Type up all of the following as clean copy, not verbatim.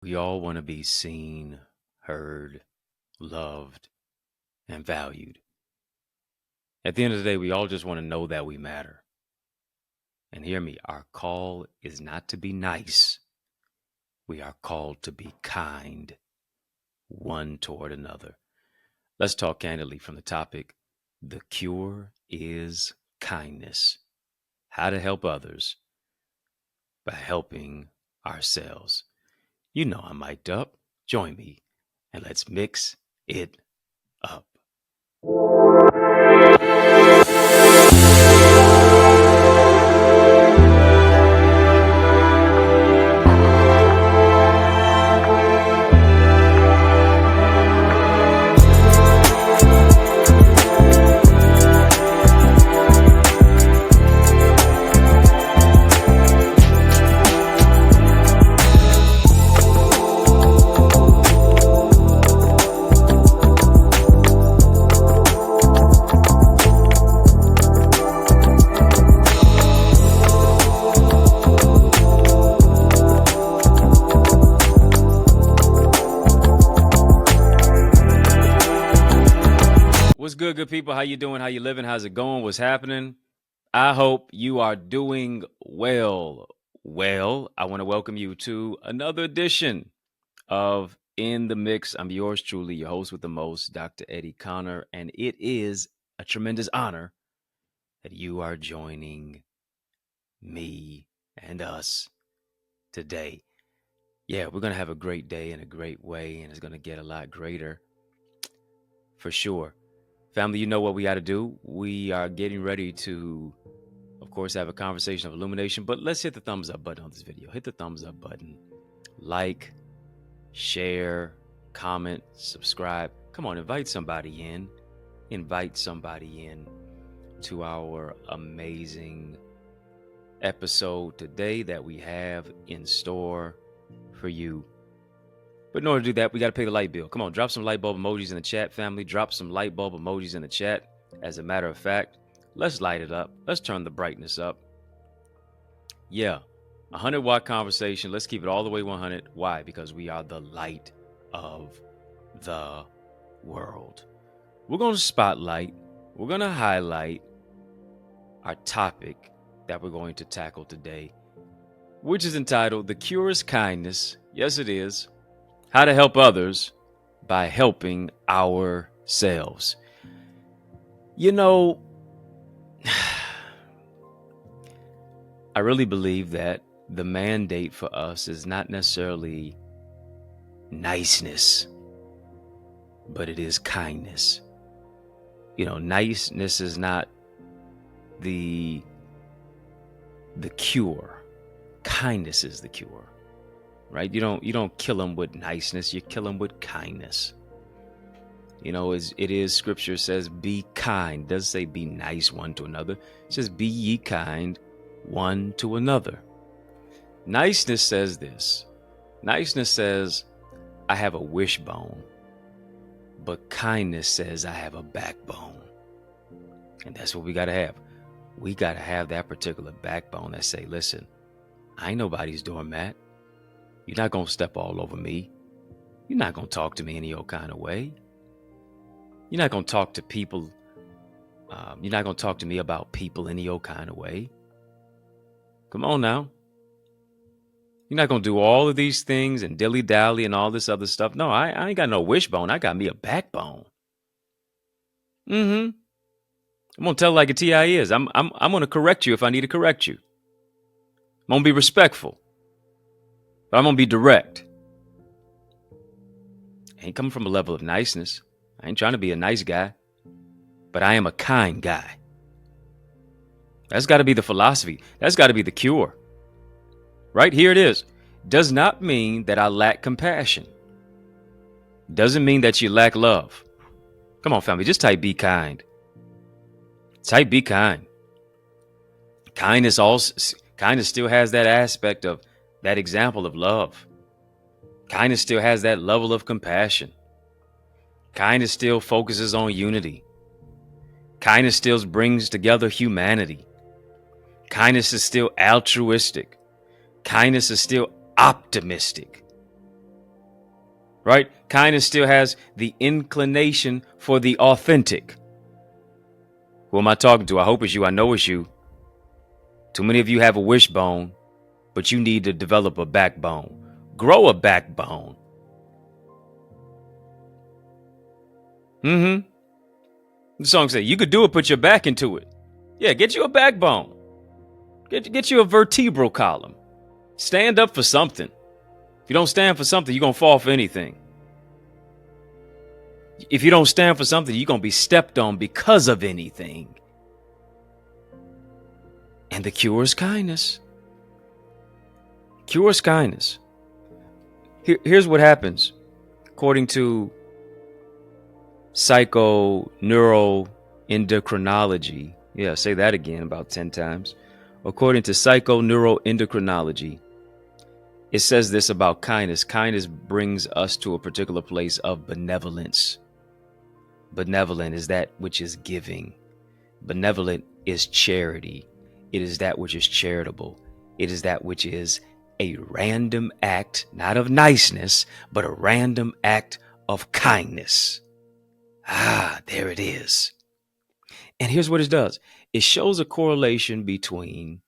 We all want to be seen, heard, loved, and valued. At the end of the day, we all just want to know that we matter. And hear me, our call is not to be nice. We are called to be kind, one toward another. Let's talk candidly from the topic. The cure is kindness. How to help others by helping ourselves. You know I'm mic'd up. Join me and let's mix it up. What's good people? How you doing? How you living? How's it going? What's happening? I hope you are doing well. Well, I want to welcome you to another edition of In the Mix. I'm yours truly, your host with the most, Dr. Eddie Connor, and it is a tremendous honor that you are joining me and us today. Yeah, we're going to have a great day in a great way, and it's going to get a lot greater for sure. Family, you know what we got to do. We are getting ready to, of course, have a conversation of illumination, but let's hit the thumbs up button on this video. Hit the thumbs up button. Like, share, comment, subscribe. Come on, invite somebody in. Invite somebody in to our amazing episode today that we have in store for you. But in order to do that, we got to pay the light bill. Come on, drop some light bulb emojis in the chat, family. Drop some light bulb emojis in the chat. As a matter of fact, let's light it up. Let's turn the brightness up. Yeah, 100-watt conversation. Let's keep it all the way 100. Why? Because we are the light of the world. We're going to spotlight. We're going to highlight our topic that we're going to tackle today, which is entitled The Cure is Kindness. Yes, it is. How to help others by helping ourselves. You know, I really believe that the mandate for us is not necessarily niceness, but it is kindness. You know, niceness is not the cure. Kindness is the cure. Right? You don't kill them with niceness. You kill them with kindness. You know, it is scripture says, be kind. It doesn't say be nice one to another. It says, be ye kind one to another. Niceness says this. Niceness says, I have a wishbone. But kindness says, I have a backbone. And that's what we got to have. We got to have that particular backbone that say, listen, I ain't nobody's doormat. You're not going to step all over me. You're not going to talk to me any old kind of way. You're not going to talk to people. You're not going to talk to me about people any old kind of way. Come on now. You're not going to do all of these things and dilly-dally and all this other stuff. No, I ain't got no wishbone. I got me a backbone. I'm going to tell like a TI is. I'm going to correct you if I need to correct you. I'm going to be respectful. But I'm going to be direct. I ain't coming from a level of niceness. I ain't trying to be a nice guy. But I am a kind guy. That's got to be the philosophy. That's got to be the cure. Right? Here it is. Does not mean that I lack compassion. Doesn't mean that you lack love. Come on, family. Just type be kind. Type be kind. Kindness still has that aspect of that example of love. Kindness still has that level of compassion. Kindness still focuses on unity. Kindness still brings together humanity. Kindness is still altruistic. Kindness is still optimistic. right? Kindness still has the inclination for the authentic. Who am I talking to? I hope it's you. I know it's you. Too many of you have a wishbone, but you need to develop a backbone. Grow a backbone. The song says you could do it, put your back into it. Yeah, get you a backbone. Get you a vertebral column. Stand up for something. If you don't stand for something, you're going to fall for anything. If you don't stand for something, you're going to be stepped on because of anything. And the cure is kindness. Cure is kindness. Here's what happens. According to psychoneuroendocrinology. Yeah, say that again about 10 times. According to psychoneuroendocrinology, it says this about kindness. Kindness brings us to a particular place of benevolence. Benevolent is that which is giving. Benevolent is charity. It is that which is charitable. It is that which is a random act, not of niceness, but a random act of kindness. There it is. And here's what it does. It shows a correlation between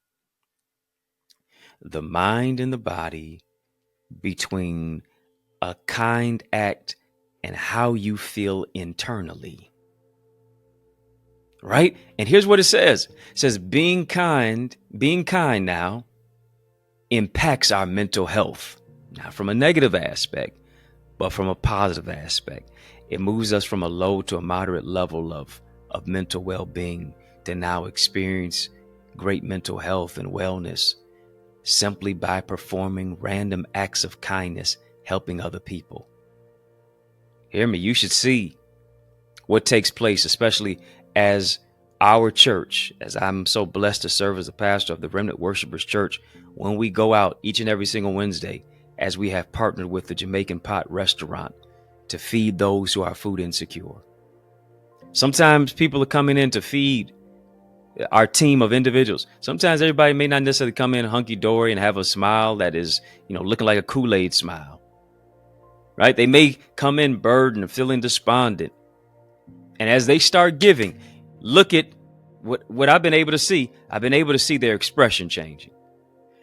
the mind and the body, between a kind act and how you feel internally. Right? And here's what it says. It says being kind now impacts our mental health. Not from a negative aspect, but from a positive aspect. It moves us from a low to a moderate level of mental well-being to now experience great mental health and wellness simply by performing random acts of kindness, helping other people. Hear me, you should see what takes place, especially as our church, as I'm so blessed to serve as a pastor of the Remnant Worshipers Church, when we go out each and every single Wednesday, as we have partnered with the Jamaican Pot Restaurant to feed those who are food insecure. Sometimes people are coming in to feed our team of individuals. Sometimes everybody may not necessarily come in hunky-dory and have a smile that is, looking like a Kool-Aid smile, right? They may come in burdened and feeling despondent. And as they start giving, look at what I've been able to see. I've been able to see their expression changing.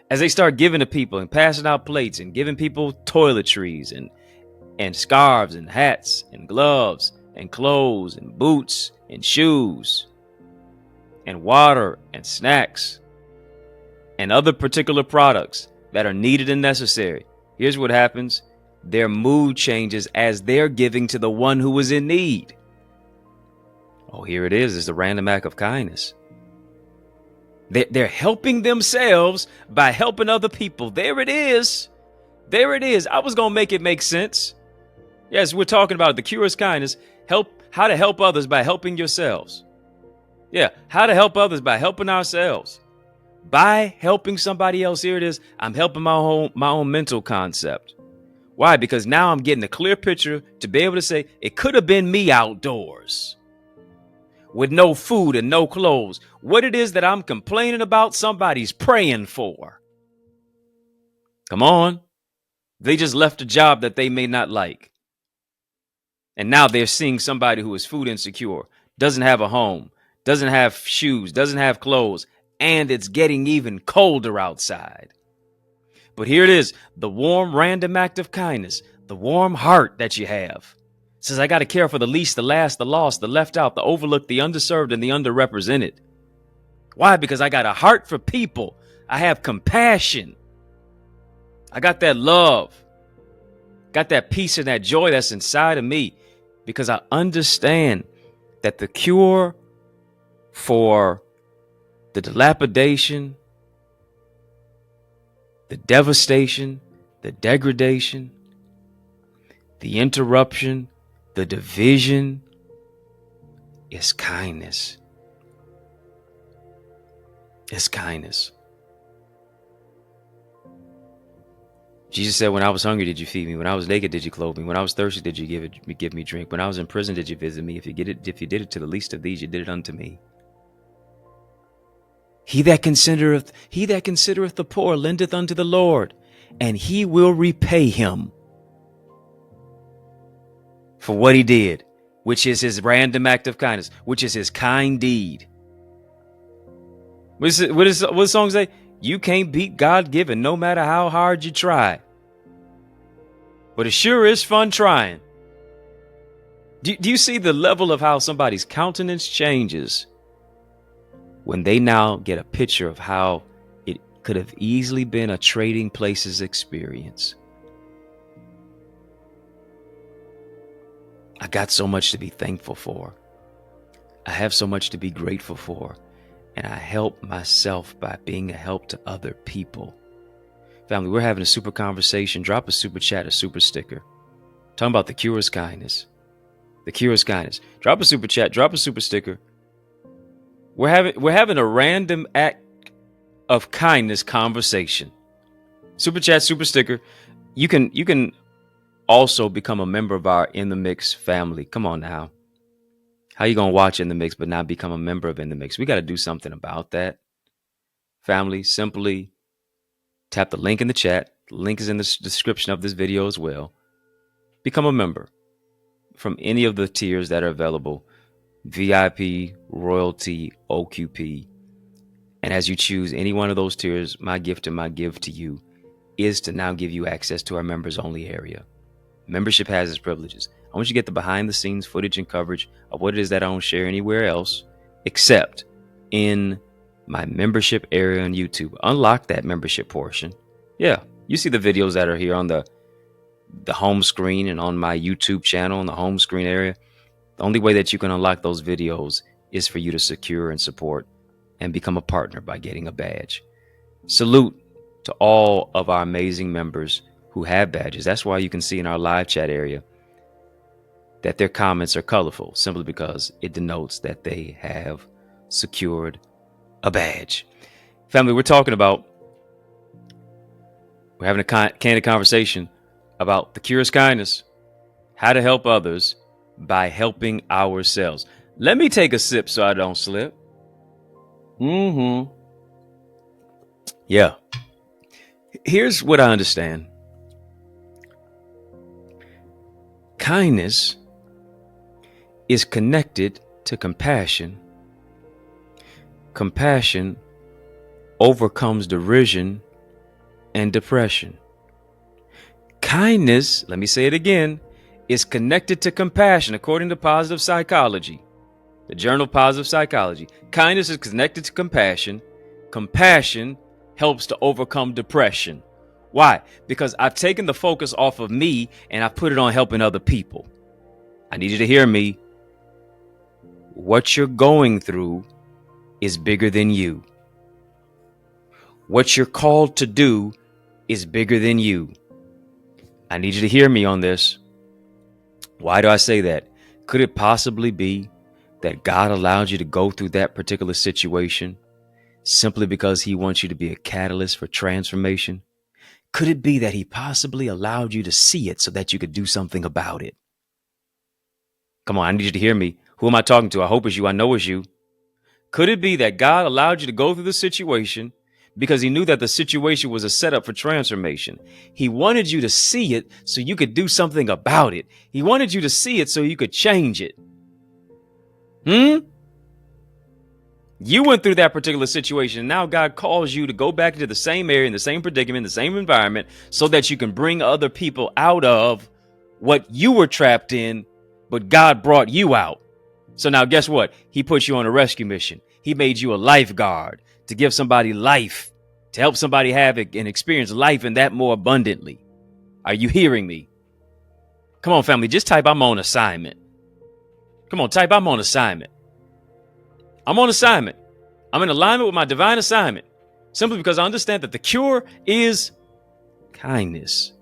As they start giving to people and passing out plates and giving people toiletries and scarves and hats and gloves and clothes and boots and shoes and water and snacks and other particular products that are needed and necessary. Here's what happens. Their mood changes as they're giving to the one who is in need. Oh, here it is. It's a random act of kindness. They're helping themselves by helping other people. There it is. There it is. I was going to make it make sense. Yes, we're talking about the cure is kindness. How to help others by helping yourselves. Yeah, how to help others by helping ourselves. By helping somebody else. Here it is. I'm helping my own mental concept. Why? Because now I'm getting a clear picture to be able to say it could have been me outdoors with no food and no clothes. What it is that I'm complaining about, somebody's praying for. Come on. They just left a job that they may not like. And now they're seeing somebody who is food insecure, doesn't have a home, doesn't have shoes, doesn't have clothes, and it's getting even colder outside. But here it is, the warm, random act of kindness, the warm heart that you have. Says, I got to care for the least, the last, the lost, the left out, the overlooked, the underserved, and the underrepresented. Why? Because I got a heart for people. I have compassion. I got that love. Got that peace and that joy that's inside of me. Because I understand that the cure for the dilapidation, the devastation, the degradation, the interruption, the division is kindness. It's kindness. Jesus said, when I was hungry, did you feed me? When I was naked, did you clothe me? When I was thirsty, did you give me drink? When I was in prison, did you visit me? If you did it to the least of these, you did it unto me. He that considereth the poor lendeth unto the Lord, and he will repay him. for what he did, which is his random act of kindness, which is his kind deed. What the song say? You can't beat God given no matter how hard you try. But it sure is fun trying. Do you see the level of how somebody's countenance changes when they now get a picture of how it could have easily been a trading places experience? I got so much to be thankful for. I have so much to be grateful for. And I help myself by being a help to other people. Family, we're having a super conversation. Drop a super chat, a super sticker. Talking about the cure is kindness. The cure is kindness. Drop a super chat, drop a super sticker. We're having a random act of kindness conversation. Super chat, super sticker. You can also become a member of our In the Mix family. Come on now. How you going to watch In the Mix but not become a member of In the Mix? We got to do something about that. Family, simply tap the link in the chat. The link is in the description of this video as well. Become a member from any of the tiers that are available. VIP, Royalty, OQP. And as you choose any one of those tiers, my gift and my give to you is to now give you access to our members only area. Membership has its privileges. I want you to get the behind the scenes footage and coverage of what it is that I don't share anywhere else except in my membership area on YouTube. Unlock that membership portion. Yeah, you see the videos that are here on the home screen and on my YouTube channel in the home screen area. The only way that you can unlock those videos is for you to secure and support and become a partner by getting a badge. Salute to all of our amazing members who have badges. That's why you can see in our live chat area that their comments are colorful, simply because it denotes that they have secured a badge. Family, we're having a candid conversation about the cure is kindness, how to help others by helping ourselves. Let me take a sip so I don't slip. Yeah. Here's what I understand. Kindness is connected to compassion. Compassion overcomes derision and depression. Kindness, let me say it again, is connected to compassion according to positive psychology, the Journal of Positive Psychology. Kindness is connected to compassion. Compassion helps to overcome depression. Why? Because I've taken the focus off of me and I've put it on helping other people. I need you to hear me. What you're going through is bigger than you. What you're called to do is bigger than you. I need you to hear me on this. Why do I say that? Could it possibly be that God allowed you to go through that particular situation simply because he wants you to be a catalyst for transformation? Could it be that he possibly allowed you to see it so that you could do something about it? Come on, I need you to hear me. Who am I talking to? I hope it's you. I know it's you. Could it be that God allowed you to go through the situation because he knew that the situation was a setup for transformation? He wanted you to see it so you could do something about it. He wanted you to see it so you could change it. You went through that particular situation, and now God calls you to go back into the same area, in the same predicament, the same environment, so that you can bring other people out of what you were trapped in, but God brought you out. So now guess what? He put you on a rescue mission. He made you a lifeguard to give somebody life, to help somebody have and experience life and that more abundantly. Are you hearing me? Come on, family, just type I'm on assignment. Come on, type I'm on assignment. I'm on assignment. I'm in alignment with my divine assignment, simply because I understand that the cure is kindness.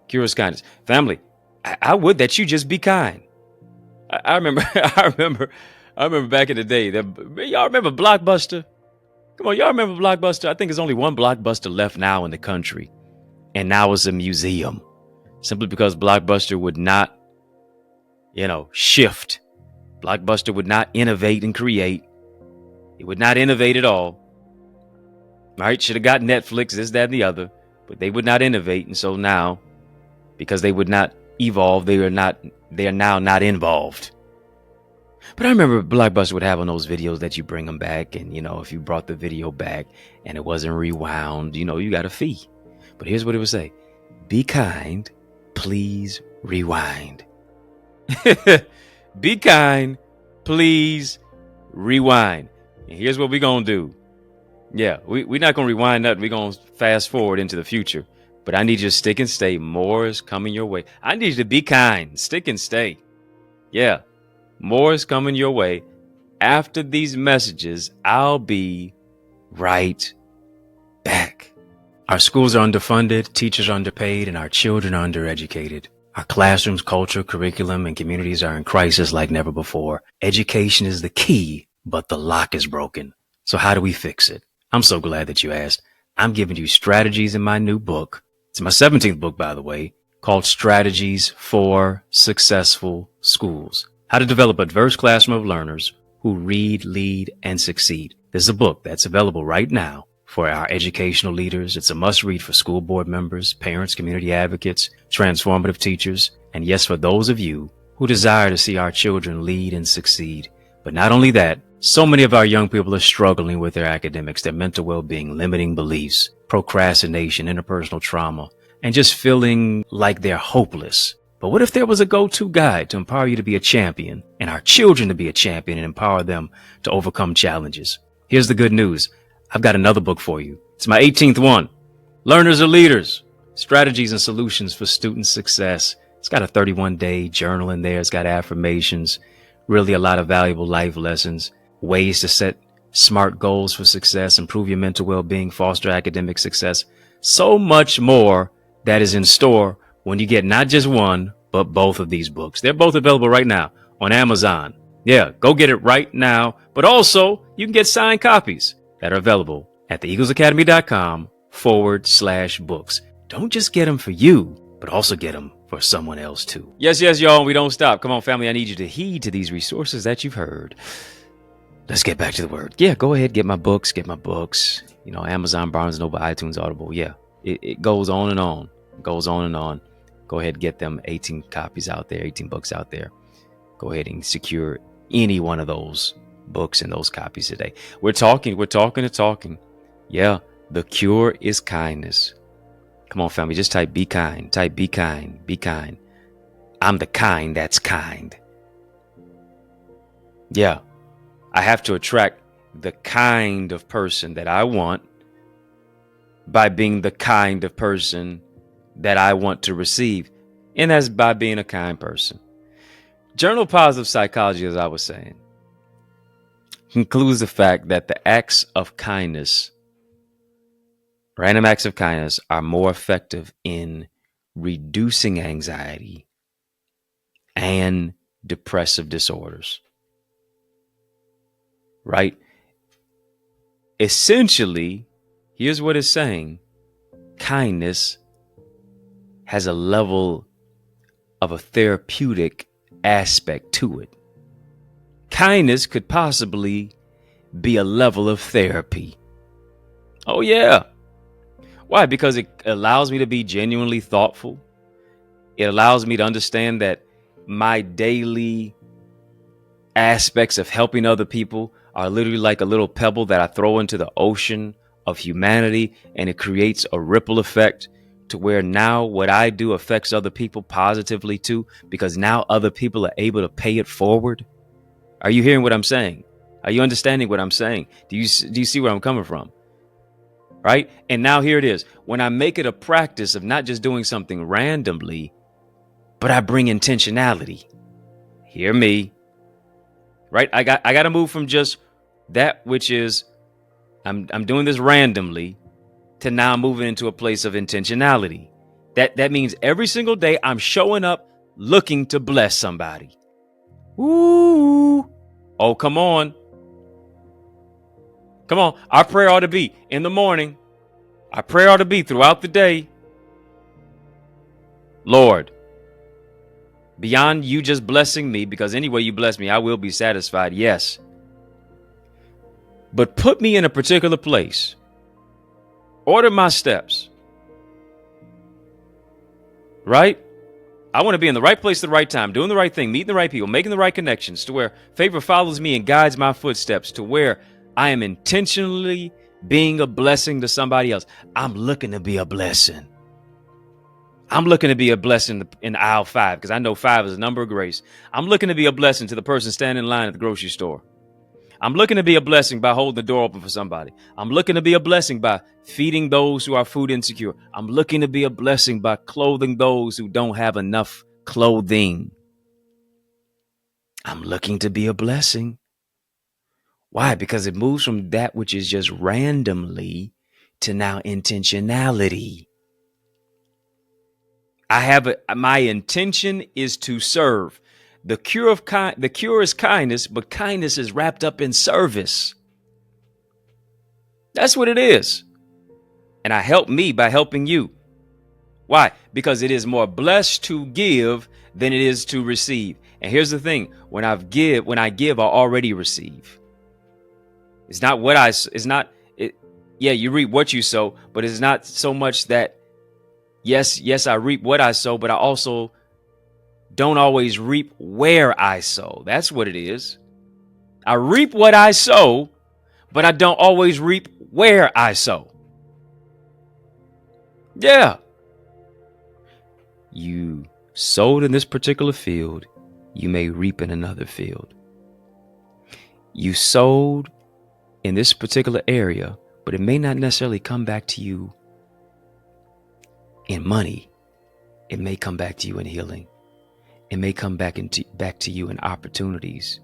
Cure is kindness. Family, I would that you just be kind. I remember back in the day that y'all remember Blockbuster? Come on, y'all remember Blockbuster? I think there's only one Blockbuster left now in the country, and now it's a museum, simply because Blockbuster would not, shift. Blockbuster would not innovate and create. It would not innovate at all. Right? Should have got Netflix, this, that, and the other, but they would not innovate. And so now, because they would not evolved. They are now not involved. But I remember Blockbuster would have on those videos that you bring them back. And, if you brought the video back and it wasn't rewound, you got a fee. But here's what it would say. Be kind, please rewind. Be kind, please rewind. And here's what we're going to do. Yeah, we're not going to rewind nothing. We're going to fast forward into the future. But I need you to stick and stay. More is coming your way. I need you to be kind. Stick and stay. Yeah, more is coming your way. After these messages, I'll be right back. Our schools are underfunded, teachers are underpaid, and our children are undereducated. Our classrooms, culture, curriculum, and communities are in crisis like never before. Education is the key, but the lock is broken. So how do we fix it? I'm so glad that you asked. I'm giving you strategies in my new book. It's my 17th book, by the way, called Strategies for Successful Schools. How to develop a diverse classroom of learners who read, lead, and succeed. This is a book that's available right now for our educational leaders. It's a must-read for school board members, parents, community advocates, transformative teachers, and yes, for those of you who desire to see our children lead and succeed. But not only that, so many of our young people are struggling with their academics, their mental well-being, limiting beliefs, procrastination, interpersonal trauma, and just feeling like they're hopeless. But what if there was a go-to guide to empower you to be a champion and our children to be a champion and empower them to overcome challenges? Here's the good news. I've got another book for you. It's my 18th one. Learners are Leaders, Strategies and Solutions for Student Success. It's got a 31-day journal in there. It's got affirmations, really a lot of valuable life lessons, ways to set smart goals for success, improve your mental well-being, foster academic success. So much more that is in store when you get not just one, but both of these books. They're both available right now on Amazon. Yeah, go get it right now. But also, you can get signed copies that are available at theeaglesacademy.com/books. Don't just get them for you, but also get them for someone else too. Yes, y'all. We don't stop. Come on, family. I need you to heed to these resources that you've heard. Let's get back to the word. Yeah, go ahead. Get my books. Amazon, Barnes & Noble, iTunes, Audible. Yeah, it goes on and on. It goes on and on. Go ahead, get them 18 copies out there, 18 books out there. Go ahead and secure any one of those books and those copies today. We're talking. Yeah, the cure is kindness. Come on, family, just type be kind. Type be kind, be kind. I'm the kind that's kind. Yeah, I have to attract the kind of person that I want by being the kind of person that I want to receive. And that's by being a kind person. Journal Positive Psychology, as I was saying, concludes the fact that the acts of kindness, random acts of kindness, are more effective in reducing anxiety and depressive disorders. Right? Essentially, here's what it's saying. Kindness has a level of a therapeutic aspect to it. Kindness could possibly be a level of therapy. Oh, yeah. Why? Because it allows me to be genuinely thoughtful. It allows me to understand that my daily aspects of helping other people are literally like a little pebble that I throw into the ocean of humanity, and it creates a ripple effect to where now what I do affects other people positively too, because now other people are able to pay it forward. Are you hearing what I'm saying? Are you understanding what I'm saying? Do you see where I'm coming from? Right? And now here it is. When I make it a practice of not just doing something randomly, but I bring intentionality. Hear me. Right? I got to move from just that which is I'm doing this randomly to now moving into a place of intentionality. That means every single day I'm showing up looking to bless somebody. Ooh. Oh, come on. Come on. Our prayer ought to be in the morning. Our prayer ought to be throughout the day. Lord, beyond you just blessing me, because any way you bless me, I will be satisfied. Yes. But put me in a particular place. Order my steps. Right? I want to be in the right place at the right time, doing the right thing, meeting the right people, making the right connections, to where favor follows me and guides my footsteps, to where I am intentionally being a blessing to somebody else. I'm looking to be a blessing. I'm looking to be a blessing in aisle 5, because I know 5 is a number of grace. I'm looking to be a blessing to the person standing in line at the grocery store. I'm looking to be a blessing by holding the door open for somebody. I'm looking to be a blessing by feeding those who are food insecure. I'm looking to be a blessing by clothing those who don't have enough clothing. I'm looking to be a blessing. Why? Because it moves from that which is just randomly to now intentionality. My intention is to serve. The cure is kindness, but kindness is wrapped up in service. That's what it is. And I help me by helping you. Why? Because it is more blessed to give than it is to receive. And here's the thing: when I give, I already receive. It's not what yeah, you reap what you sow, but it's not so much that yes, I reap what I sow, but I also don't always reap where I sow. That's what it is. I reap what I sow, but I don't always reap where I sow. Yeah. You sowed in this particular field, you may reap in another field. You sowed in this particular area, but it may not necessarily come back to you in money. It may come back to you in healing. It may come back to you in opportunities,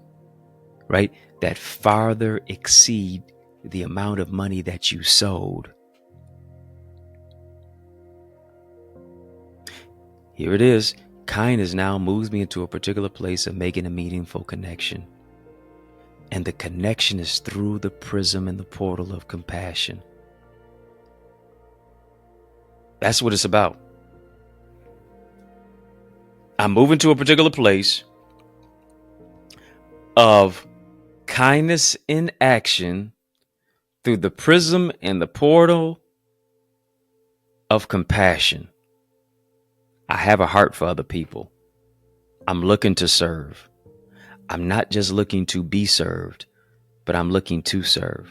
right? That farther exceed the amount of money that you sowed. Here it is. Kindness now moves me into a particular place of making a meaningful connection. And the connection is through the prism and the portal of compassion. That's what it's about. I'm moving to a particular place of kindness in action through the prism and the portal of compassion. I have a heart for other people. I'm looking to serve. I'm not just looking to be served, but I'm looking to serve.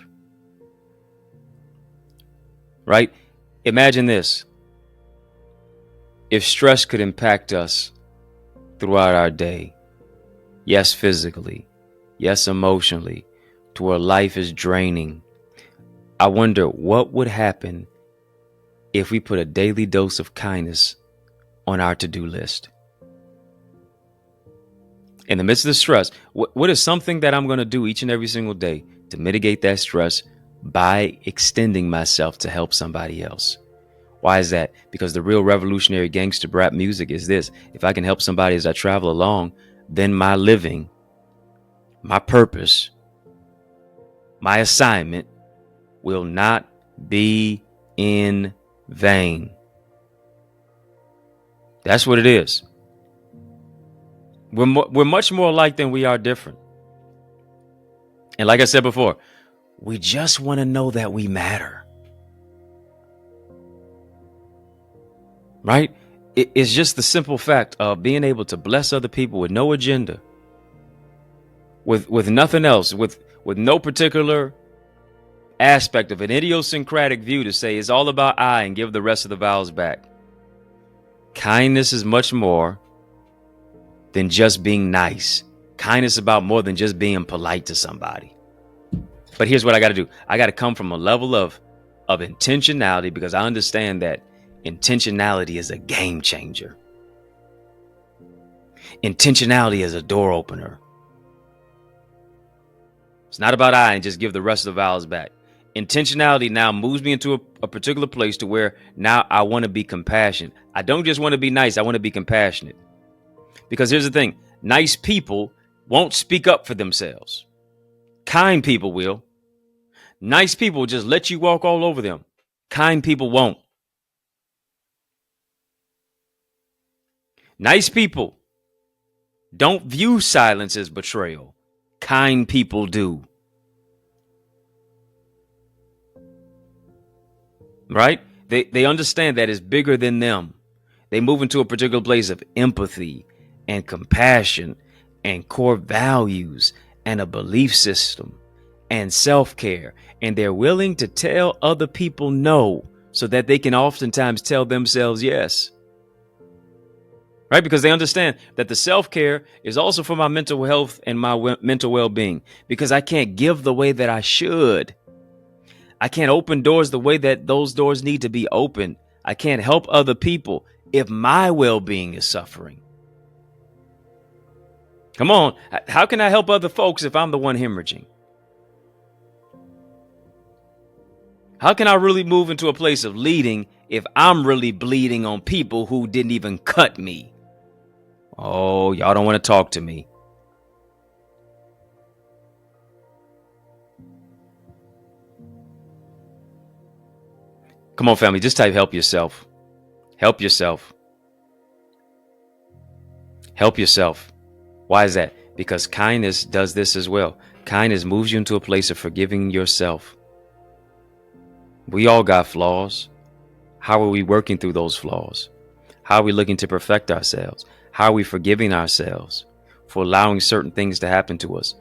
Right? Imagine this. If stress could impact us throughout our day, yes, physically, yes, emotionally, to where life is draining, I wonder what would happen if we put a daily dose of kindness on our to-do list. In the midst of the stress, what is something that I'm going to do each and every single day to mitigate that stress by extending myself to help somebody else? Why is that? Because the real revolutionary gangster rap music is this: if I can help somebody as I travel along, then my living, my purpose, my assignment will not be in vain. That's what it is. We're much more alike than we are different. And like I said before, we just want to know that we matter. Right? It's just the simple fact of being able to bless other people with no agenda, with nothing else, with no particular aspect of an idiosyncratic view to say it's all about I and give the rest of the vowels back. Kindness is much more than just being nice. Kindness is about more than just being polite to somebody. But here's what I got to do. I got to come from a level of intentionality, because I understand that intentionality is a game changer. Intentionality is a door opener. It's not about I and just give the rest of the vowels back. Intentionality now moves me into a particular place to where now I want to be compassionate. I don't just want to be nice. I want to be compassionate. Because here's the thing. Nice people won't speak up for themselves. Kind people will. Nice people will just let you walk all over them. Kind people won't. Nice people don't view silence as betrayal. Kind people do. Right? They understand that it's bigger than them. They move into a particular place of empathy and compassion and core values and a belief system and self-care. And they're willing to tell other people no so that they can oftentimes tell themselves yes. Right? Because they understand that the self-care is also for my mental health and my mental well-being, because I can't give the way that I should. I can't open doors the way that those doors need to be opened. I can't help other people if my well-being is suffering. Come on. How can I help other folks if I'm the one hemorrhaging? How can I really move into a place of leading if I'm really bleeding on people who didn't even cut me? Oh, y'all don't want to talk to me. Come on, family, just type help yourself. Help yourself. Help yourself. Why is that? Because kindness does this as well. Kindness moves you into a place of forgiving yourself. We all got flaws. How are we working through those flaws? How are we looking to perfect ourselves? How are we forgiving ourselves for allowing certain things to happen to us?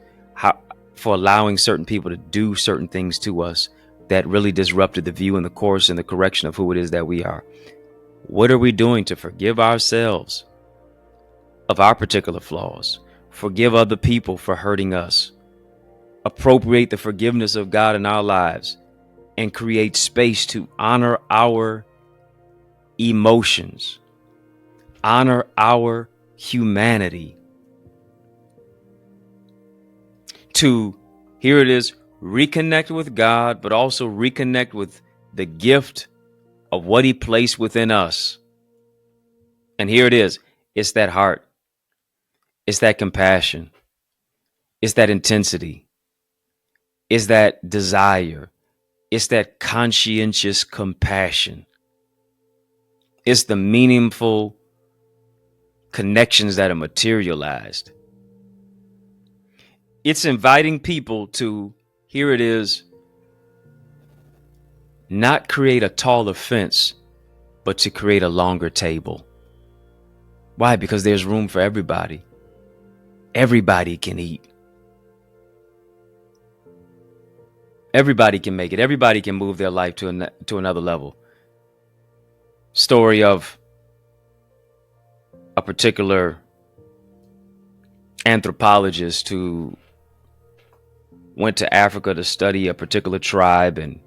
For allowing certain people to do certain things to us that really disrupted the view and the course and the correction of who it is that we are? What are we doing to forgive ourselves of our particular flaws? Forgive other people for hurting us. Appropriate the forgiveness of God in our lives and create space to honor our emotions, honor our humanity. To, here it is, reconnect with God, but also reconnect with the gift of what He placed within us. And here it is. It's that heart. It's that compassion. It's that intensity. It's that desire. It's that conscientious compassion. It's the meaningful connections that are materialized. It's inviting people to, here it is, not create a taller fence, but to create a longer table. Why? Because there's room for everybody. Everybody can eat. Everybody can make it. Everybody can move their life to another level. Story of a particular anthropologist who went to Africa to study a particular tribe, and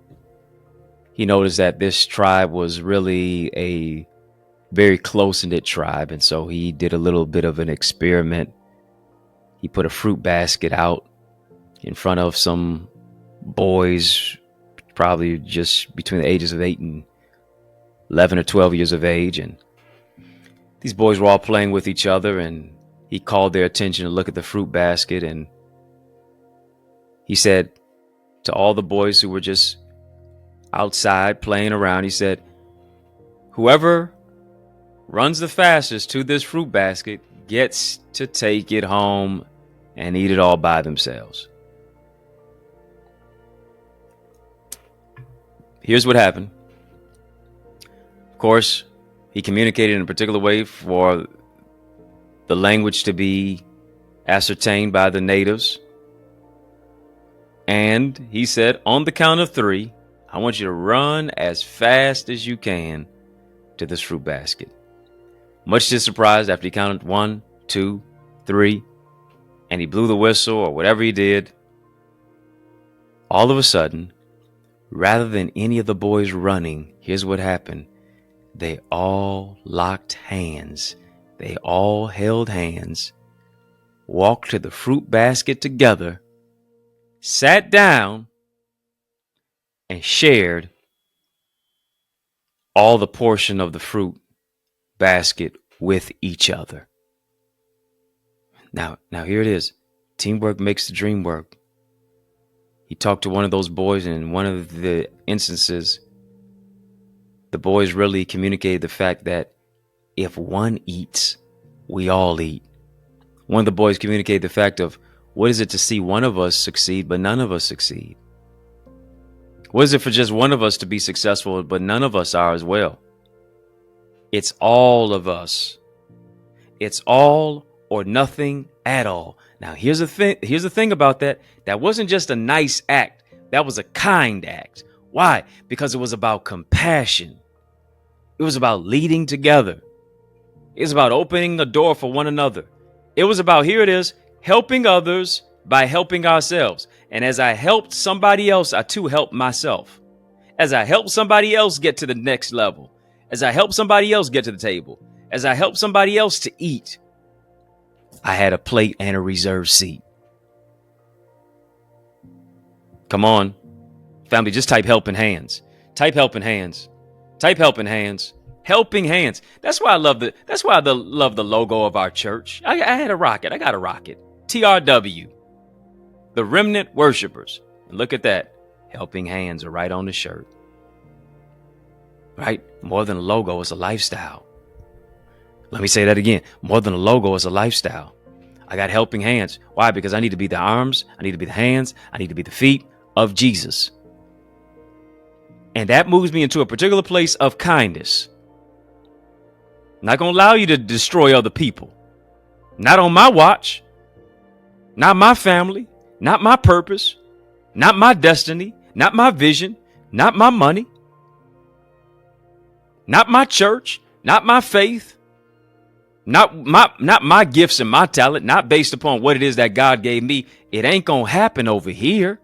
he noticed that this tribe was really a very close-knit tribe. And so he did a little bit of an experiment. He put a fruit basket out in front of some boys, probably just between the ages of 8 and 11 or 12 years of age. And these boys were all playing with each other, and he called their attention to look at the fruit basket. And he said to all the boys who were just outside playing around, he said, whoever runs the fastest to this fruit basket gets to take it home and eat it all by themselves. Here's what happened. Of course, he communicated in a particular way for the language to be ascertained by the natives. And he said, on the count of 3, I want you to run as fast as you can to this fruit basket. Much to his surprise, after he counted 1, 2, 3, and he blew the whistle or whatever he did, all of a sudden, rather than any of the boys running, here's what happened. They all locked hands. They all held hands, walked to the fruit basket together, sat down, and shared all the portion of the fruit basket with each other. Now here it is. Teamwork makes the dream work. He talked to one of those boys, and in one of the instances, the boys really communicated the fact that if one eats, we all eat. One of the boys communicated the fact of, what is it to see one of us succeed, but none of us succeed? What is it for just one of us to be successful, but none of us are as well? It's all of us. It's all or nothing at all. Now, here's the thing about that. That wasn't just a nice act. That was a kind act. Why? Because it was about compassion. It was about leading together. It was about opening a door for one another. It was about, here it is, helping others by helping ourselves. And as I helped somebody else, I too helped myself. As I helped somebody else get to the next level, as I helped somebody else get to the table, as I helped somebody else to eat, I had a plate and a reserved seat. Come on, family, just type helping hands. Type helping hands. Type helping hands. Helping hands. That's why I love the logo of our church. I had a rocket. I got a rocket. TRW. The Remnant Worshipers. And look at that. Helping hands are right on the shirt. Right? More than a logo, it's a lifestyle. Let me say that again. More than a logo, it's a lifestyle. I got helping hands. Why? Because I need to be the arms. I need to be the hands. I need to be the feet of Jesus. And that moves me into a particular place of kindness. I'm not going to allow you to destroy other people. Not on my watch. Not my family. Not my purpose. Not my destiny. Not my vision. Not my money. Not my church. Not my faith. Not my gifts and my talent. Not based upon what it is that God gave me. It ain't going to happen over here.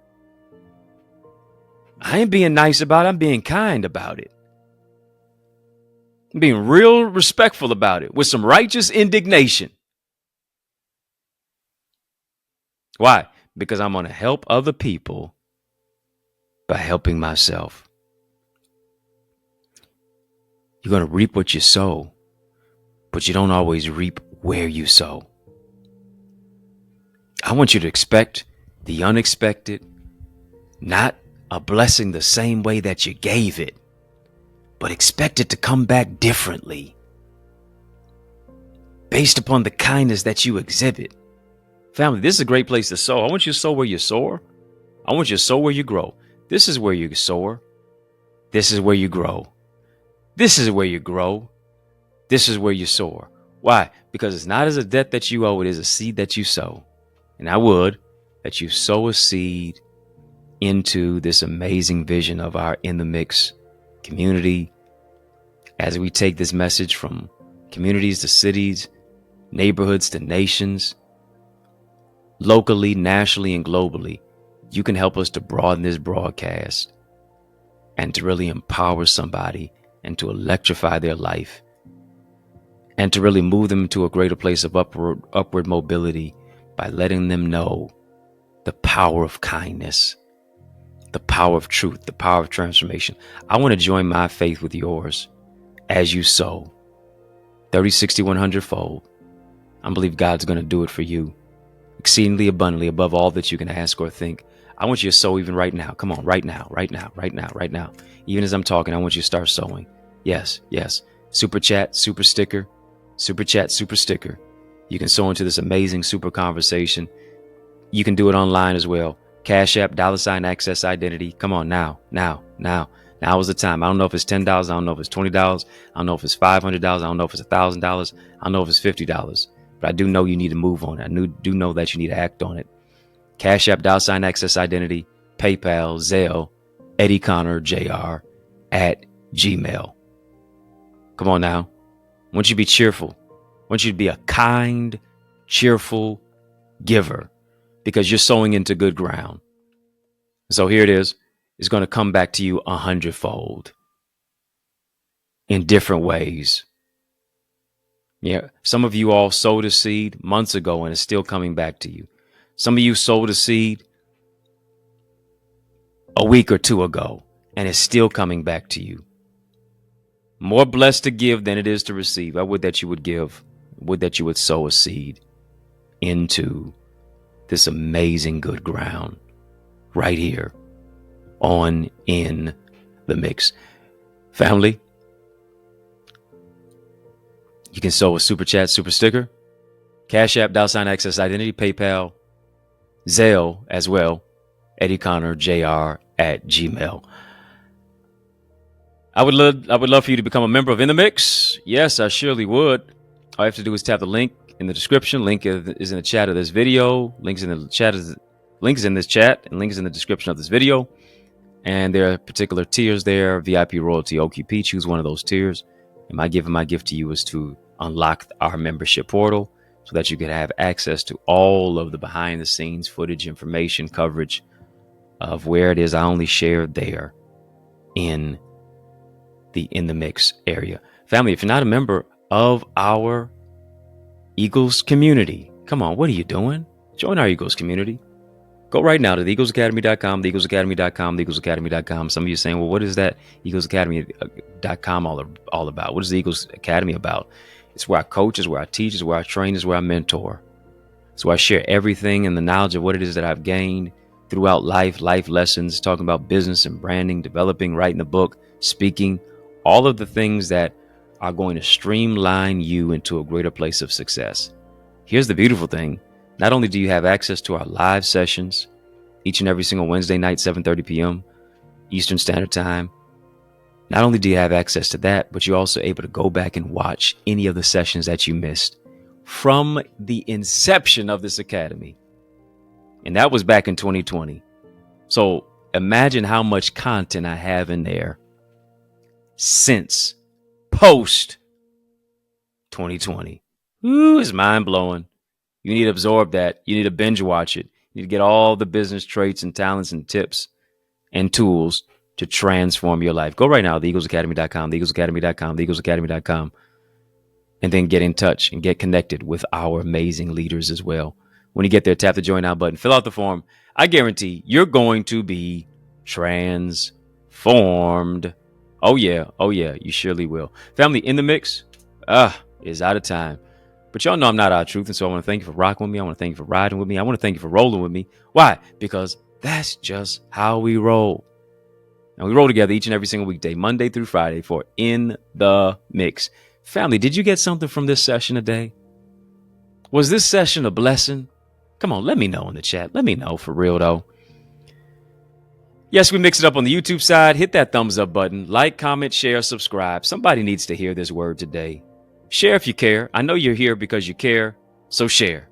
I ain't being nice about it. I'm being kind about it. I'm being real respectful about it with some righteous indignation. Why? Because I'm going to help other people by helping myself. You're going to reap what you sow, but you don't always reap where you sow. I want you to expect the unexpected, not a blessing the same way that you gave it, but expect it to come back differently based upon the kindness that you exhibit. Family, this is a great place to sow. I want you to sow where you soar. I want you to sow where you grow. This is where you soar. This is where you grow. This is where you grow. This is where you soar. Why? Because it's not as a debt that you owe, it is a seed that you sow. And I would that you sow a seed into this amazing vision of our In the Mix community as we take this message from communities to cities, neighborhoods to nations, locally, nationally, and globally. You can help us to broaden this broadcast and to really empower somebody and to electrify their life and to really move them to a greater place of upward mobility by letting them know the power of kindness, the power of truth, the power of transformation. I want to join my faith with yours as you sow 30, 60, 100 fold. I believe God's going to do it for you exceedingly abundantly above all that you can ask or think. I want you to sow even right now. Come on, right now, right now, right now, right now. Even as I'm talking, I want you to start sowing. Yes, yes. Super chat, super sticker, super chat, super sticker. You can sow into this amazing super conversation. You can do it online as well. Cash App, $Access Identity. Come on now. Now is the time. I don't know if it's $10. I don't know if it's $20. I don't know if it's $500. I don't know if it's $1,000. I don't know if it's $50. But I do know you need to move on it. I do know that you need to act on it. Cash App, $Access Identity, PayPal, Zelle, EddieConnorJr @gmail. Come on now. I want you to be cheerful. I want you to be a kind, cheerful giver because you're sowing into good ground. So here it is. It's going to come back to you 100-fold in different ways. Yeah. Some of you all sowed a seed months ago and it's still coming back to you. Some of you sowed a seed a week or two ago and it's still coming back to you. More blessed to give than it is to receive. I would that you would give. I would that you would sow a seed into this amazing good ground right here on In the Mix. Family, you can sow a super chat, super sticker, Cash App, $Access Identity, PayPal, Zelle as well, EddieConnorJr @gmail. I would love for you to become a member of In the Mix. Yes, I surely would. All you have to do is tap the link in the description. Link is in the chat of this video. Links in the chat links in this chat, and links in the description of this video. And there are particular tiers there: VIP, Royalty, OQP. Choose one of those tiers. And my gift to you is to unlock our membership portal so that you can have access to all of the behind the scenes footage, information, coverage of where it is I only share there in the Mix area. Family, if you're not a member of our Eagles community, come on, what are you doing? Join our Eagles community. Go right now to theeaglesacademy.com, theeaglesacademy.com, theeaglesacademy.com. Some of you are saying, well, what is that eaglesacademy.com all about? What is the Eagles Academy about? It's where I coach, it's where I teach, it's where I train, it's where I mentor. It's where I share everything and the knowledge of what it is that I've gained throughout life lessons, talking about business and branding, developing, writing a book, speaking, all of the things that are going to streamline you into a greater place of success. Here's the beautiful thing. Not only do you have access to our live sessions each and every single Wednesday night, 7:30 p.m. Eastern Standard Time. Not only do you have access to that, but you're also able to go back and watch any of the sessions that you missed from the inception of this academy. And that was back in 2020. So imagine how much content I have in there since post 2020. Ooh, it's mind blowing. You need to absorb that. You need to binge watch it. You need to get all the business traits and talents and tips and tools to transform your life. Go right now, theeaglesacademy.com, theeaglesacademy.com, theeaglesacademy.com, and then get in touch and get connected with our amazing leaders as well. When you get there, tap the join now button, fill out the form. I guarantee you're going to be transformed. Oh yeah, you surely will. Family, In the Mix is out of time. But y'all know I'm not out of truth, and so I want to thank you for rocking with me. I want to thank you for riding with me. I want to thank you for rolling with me. Why? Because that's just how we roll. And we roll together each and every single weekday, Monday through Friday, for In the Mix. Family, did you get something from this session today? Was this session a blessing? Come on, let me know in the chat. Let me know, for real though. Yes, we mix it up on the YouTube side. Hit that thumbs up button. Like, comment, share, subscribe. Somebody needs to hear this word today. Share if you care. I know you're here because you care, so share.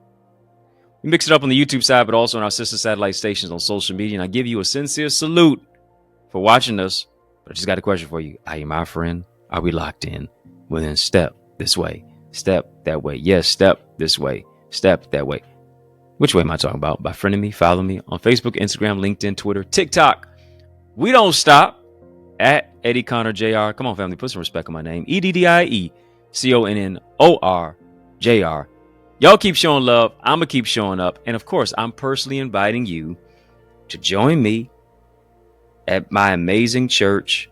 We mix it up on the YouTube side, but also on our sister satellite stations on social media. And I give you a sincere salute for watching us. But I just got a question for you. Are you my friend? Are we locked in? Well, then step this way. Step that way. Yes, step this way. Step that way. Which way am I talking about? By friending me, follow me on Facebook, Instagram, LinkedIn, Twitter, TikTok. We don't stop at EddieConnorJr. Come on, family, put some respect on my name. EddieConnorJr. Y'all keep showing love. I'm going to keep showing up. And of course, I'm personally inviting you to join me at my amazing church,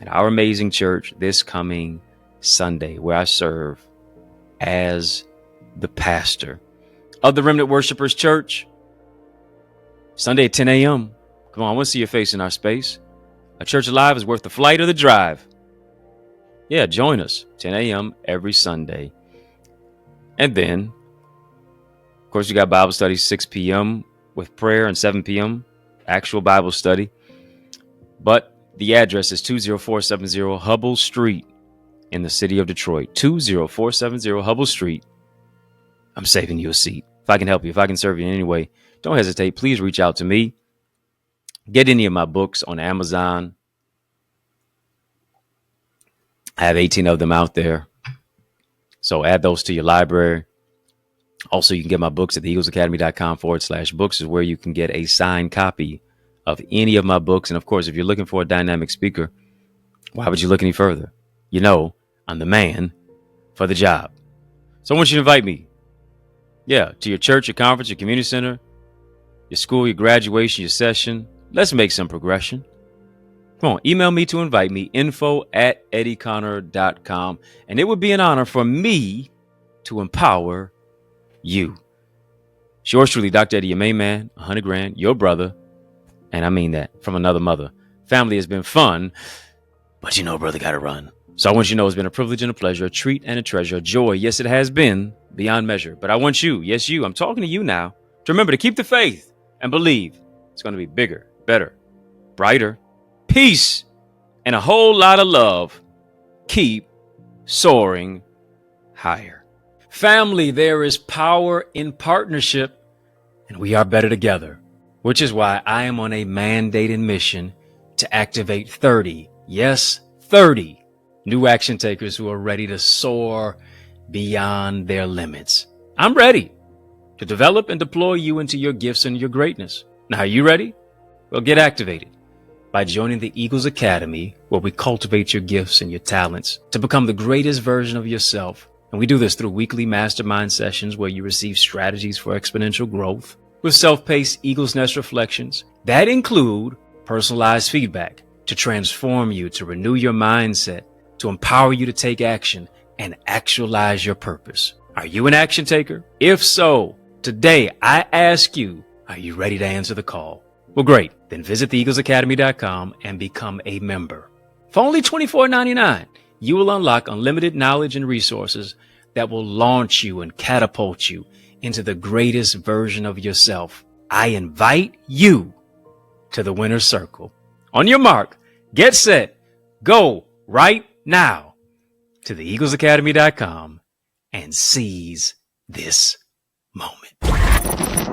at our amazing church, this coming Sunday, where I serve as the pastor of the Remnant Worshipers Church. Sunday at 10 a.m. Come on, I want to see your face in our space. A church alive is worth the flight or the drive. Yeah, join us, 10 a.m. every Sunday. And then, of course, you got Bible study 6 p.m. with prayer, and 7 p.m. actual Bible study. But the address is 20470 Hubble Street in the city of Detroit. 20470 Hubble Street. I'm saving you a seat. If I can help you, if I can serve you in any way, don't hesitate. Please reach out to me. Get any of my books on Amazon. I have 18 of them out there. So add those to your library. Also, you can get my books at theeaglesacademy.com/books is where you can get a signed copy of any of my books. And of course, if you're looking for a dynamic speaker, why would you look any further? You know, I'm the man for the job. So I want you to invite me. Yeah, to your church, your conference, your community center, your school, your graduation, your session. Let's make some progression. Come on, email me to invite me, info@eddieconnor.com. And it would be an honor for me to empower you. It's yours truly, Dr. Eddie, your main man, 100 grand, your brother. And I mean that from another mother. Family has been fun, but you know, brother got to run. So I want you to know it's been a privilege and a pleasure, a treat and a treasure, a joy. Yes, it has been beyond measure. But I want you, yes, you, I'm talking to you now, to remember to keep the faith and believe it's going to be bigger, better, brighter. Peace and a whole lot of love, keep soaring higher. Family, there is power in partnership, and we are better together, which is why I am on a mandated mission to activate 30, yes, 30 new action takers who are ready to soar beyond their limits. I'm ready to develop and deploy you into your gifts and your greatness. Now, are you ready? Well, get activated by joining the Eagles Academy, where we cultivate your gifts and your talents to become the greatest version of yourself. And we do this through weekly mastermind sessions where you receive strategies for exponential growth with self-paced Eagles Nest reflections that include personalized feedback to transform you, to renew your mindset, to empower you to take action and actualize your purpose. Are you an action taker? If so, today I ask you, are you ready to answer the call? Well, great. Then visit theeaglesacademy.com and become a member. For only $24.99, you will unlock unlimited knowledge and resources that will launch you and catapult you into the greatest version of yourself. I invite you to the winner's circle. On your mark, get set, go right now to theeaglesacademy.com and seize this moment.